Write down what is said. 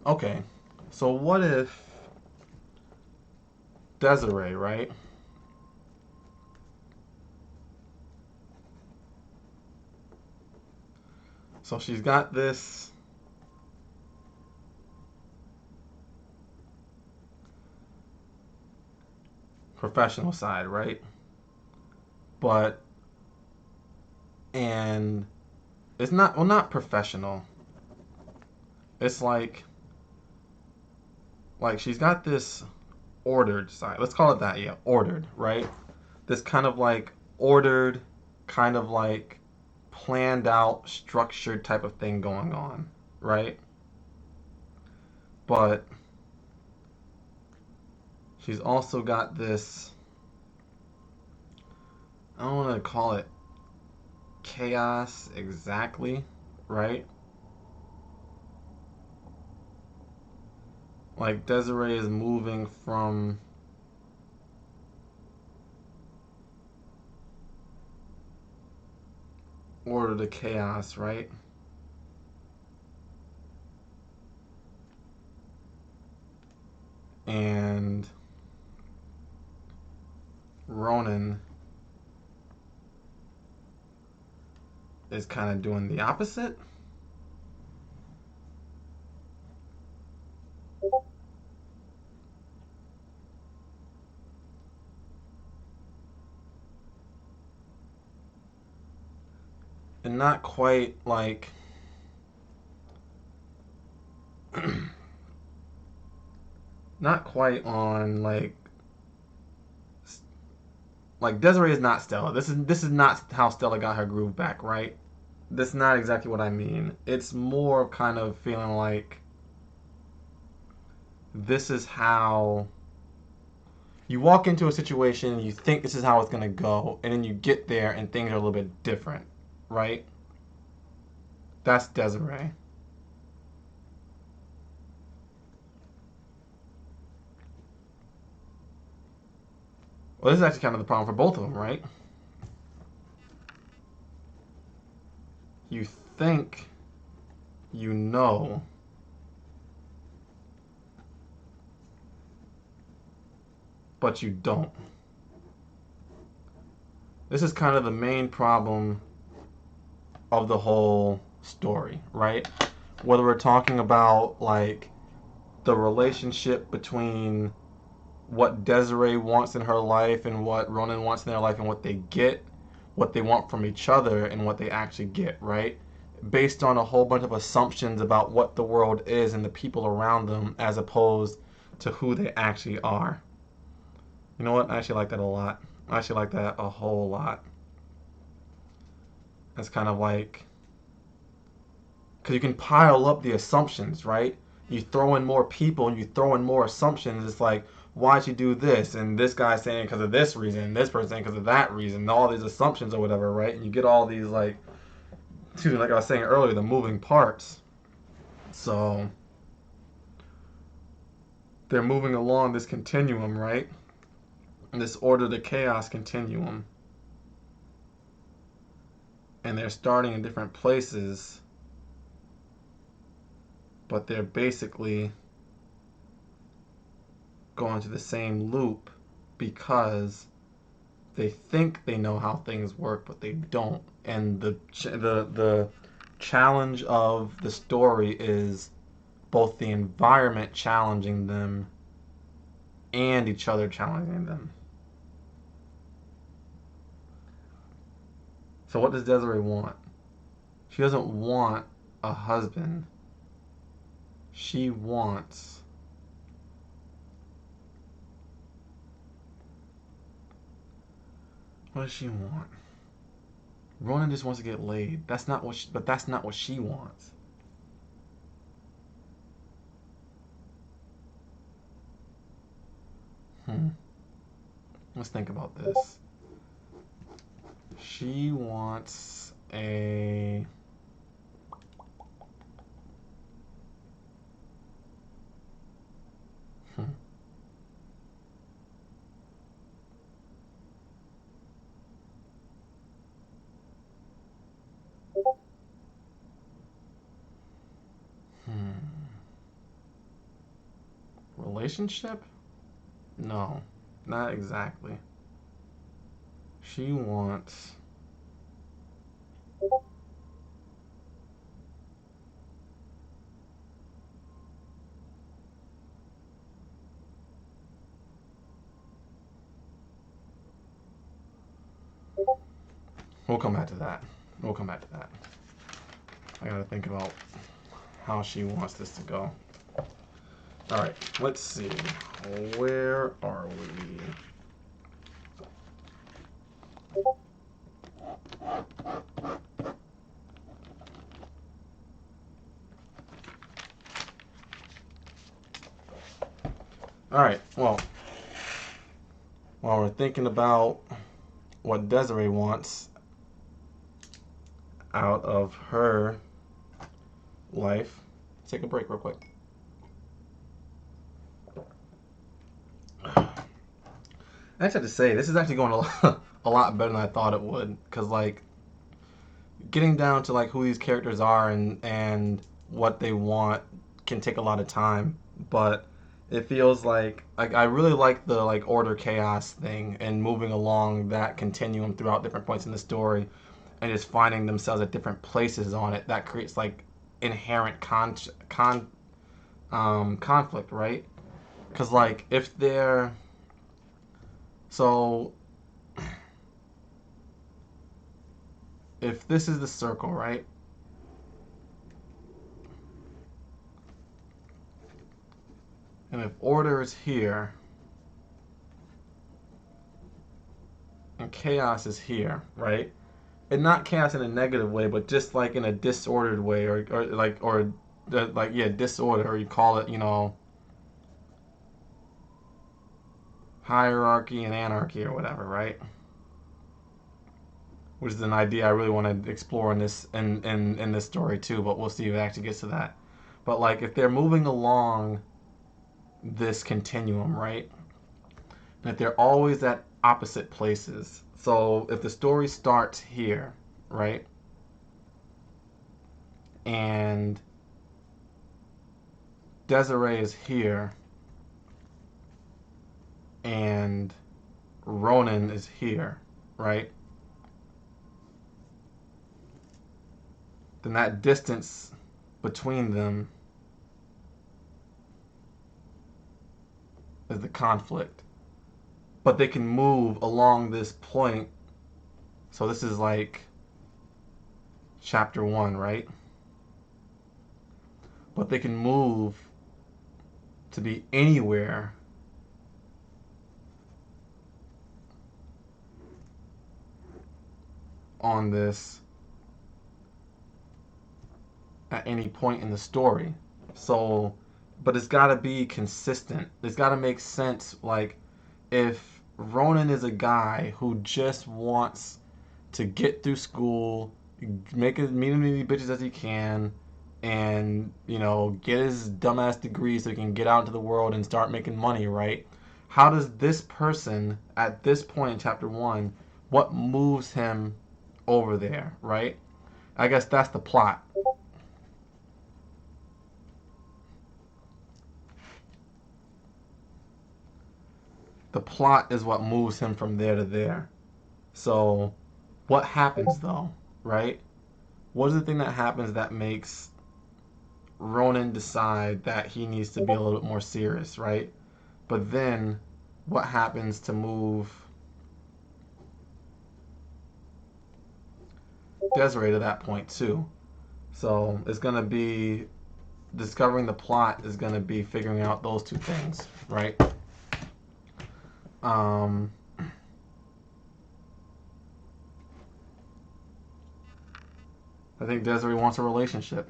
Okay, so what if Desiree, right? So she's got this professional side, right? But, and it's not, well, not professional. It's like she's got this ordered side. Let's call it that, yeah, ordered, right? This kind of like ordered, kind of like planned out, structured type of thing going on, right? But she's also got this, I don't want to call it chaos exactly, right? Like Desiree is moving from order to chaos, right? And Ronan is kind of doing the opposite. And not quite not quite on like Desiree is not Stella. This is not how Stella got her groove back, right? That's not exactly what I mean. It's more kind of feeling like this is how you walk into a situation and you think this is how it's gonna go, and then you get there and things are a little bit different, right? That's Desiree. Well, this is actually kind of the problem for both of them, right? You think you know, but you don't. This is kind of the main problem of the whole story, right? Whether we're talking about like the relationship between what Desiree wants in her life and what Ronan wants in their life and what they get, what they want from each other and what they actually get, right? Based on a whole bunch of assumptions about what the world is and the people around them as opposed to who they actually are. You know what? I actually like that a lot. I actually like that a whole lot. It's kind of like, because you can pile up the assumptions, right? You throw in more people and you throw in more assumptions. It's like, why'd you do this? And this guy's saying because of this reason, and this person saying because of that reason, and all these assumptions or whatever, right? And you get all these like, excuse me, like I was saying earlier, the moving parts. So they're moving along this continuum, right? This order to chaos continuum, and they're starting in different places, but they're basically going to the same loop because they think they know how things work, but they don't. And the challenge of the story is both the environment challenging them and each other challenging them. So what does Desiree want? She doesn't want a husband. She wants, what does she want? Ronan just wants to get laid. But that's not what she wants. Hmm. Let's think about this. She wants a. Hmm. Hmm. relationship? No, not exactly. She wants... We'll come back to that. We'll come back to that. I gotta think about how she wants this to go. All right, let's see. Where are we? All right, well, while we're thinking about what Desiree wants out of her life, let's take a break real quick. I actually have to say, this is actually going a lot better than I thought it would, because like getting down to like who these characters are and what they want can take a lot of time, but it feels like I really like the like order chaos thing and moving along that continuum throughout different points in the story and just finding themselves at different places on it. That creates like inherent conflict, right? Because like if they're so if this is the circle, right? And if order is here and chaos is here, right? And not chaos in a negative way, but just like in a disordered way, or disorder, or you call it, hierarchy and anarchy or whatever, right? Which is an idea I really want to explore in this story too, but we'll see if it actually gets to that. But like if they're moving along this continuum, right? And if they're always at opposite places. So if the story starts here, right? And Desiree is here and Ronan is here, right? Then that distance between them is the conflict. But they can move along this point. So this is like chapter 1, right? But they can move to be anywhere on this at any point in the story. So, but it's got to be consistent. It's got to make sense. Like, if Ronan is a guy who just wants to get through school, meet as many bitches as he can, and get his dumbass degree so he can get out into the world and start making money, right? How does this person at this point in chapter 1, what moves him over there, right? I guess that's the plot. The plot is what moves him from there to there. So, what happens though, right? What is the thing that happens that makes Ronan decide that he needs to be a little bit more serious, right? But then, what happens to move Desiree to that point too? So, it's going to be discovering the plot is going to be figuring out those two things, right? I think Desiree wants a relationship.